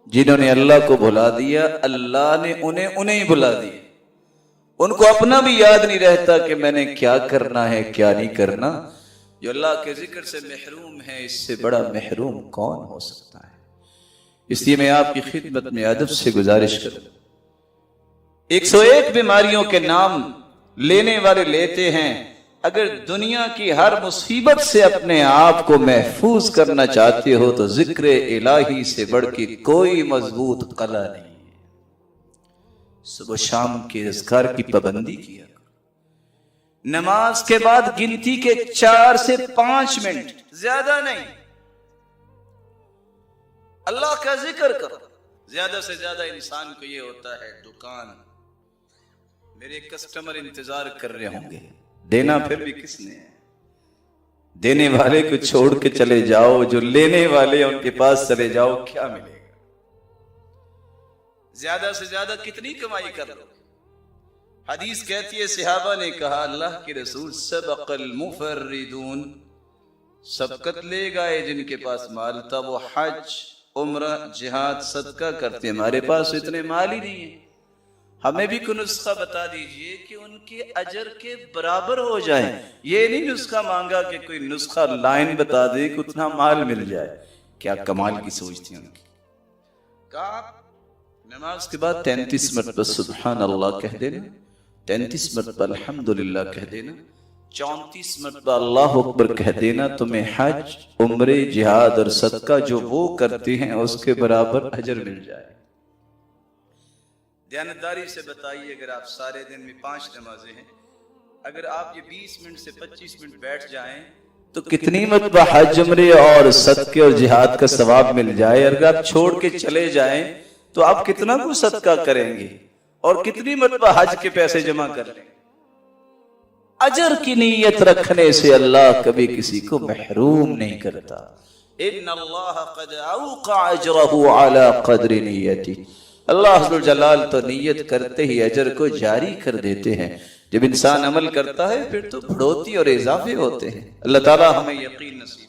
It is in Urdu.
جنہوں نے اللہ کو بھلا دیا اللہ نے انہیں بھلا دیا. ان کو اپنا بھی یاد نہیں رہتا کہ میں نے کیا کرنا ہے کیا نہیں کرنا. جو اللہ کے ذکر سے محروم ہے اس سے بڑا محروم کون ہو سکتا ہے. اس لیے میں آپ کی خدمت میں ادب سے گزارش کروں. 101 بیماریوں کے نام لینے والے لیتے ہیں. اگر دنیا کی ہر مصیبت سے اپنے آپ کو محفوظ کرنا چاہتے ہو تو ذکر الہی سے بڑھ کے کوئی مضبوط قلعہ نہیں ہے. صبح شام کے اذکار کی پابندی کیا. نماز کے بعد گنتی کے 4 سے 5 منٹ زیادہ نہیں اللہ کا ذکر کرو. زیادہ سے زیادہ انسان کو یہ ہوتا ہے دکان میرے کسٹمر انتظار کر رہے ہوں گے. دینا پھر بھی کس نے ہے. دینے والے کو چھوڑ کے چلے جاؤ, جو لینے والے ان کے پاس چلے جاؤ, کیا ملے گا. زیادہ سے زیادہ کتنی کمائی کر لو. حدیث کہتی ہے صحابہ نے کہا اللہ کے رسول سبق المفردون, سبقت لے گئے جن کے پاس مال تھا وہ حج عمرہ جہاد صدقہ کرتے. ہمارے پاس اتنے مال ہی نہیں ہے. ہمیں بھی کوئی نسخہ بتا دیجئے کہ ان کے اجر کے برابر ہو جائے. یہ نہیں نسخہ مانگا کہ کوئی نسخہ لائن بتا دے کہ اتنا مال مل جائے. کیا کمال کی سوچ تھی ان کی. کہا نماز کے بعد 33 مرتبہ سبحان اللہ کہہ دینا, 33 مرتبہ الحمدللہ کہہ دینا, 34 مرتبہ اللہ اکبر کہہ دینا. تمہیں حج عمرے جہاد اور صدقہ جو وہ کرتے ہیں اس کے برابر اجر مل جائے. دیانتداری سے بتائیے اگر آپ سارے دن میں 5 نمازیں ہیں, اگر آپ یہ 20 منٹ سے 25 منٹ بیٹھ جائیں تو کتنی مرتبہ حج عمرے اور صدقے اور جہاد کا ثواب مل جائے. اگر آپ چھوڑ کے چلے جائیں تو آپ کتنا کو صدقہ کریں گے اور کتنی مرتبہ حج کے پیسے جمع کر لیں گے. اجر کی نیت رکھنے سے اللہ کبھی کسی کو محروم نہیں کرتا. ان اللہ قد اوقع اجرہ علی قدر نیتی. اللہ عز و جلال تو نیت کرتے ہی اجر کو جاری کر دیتے ہیں. جب انسان عمل کرتا ہے پھر تو بڑھوتی اور اضافے ہوتے ہیں. اللہ تعالی ہمیں یقین نصیب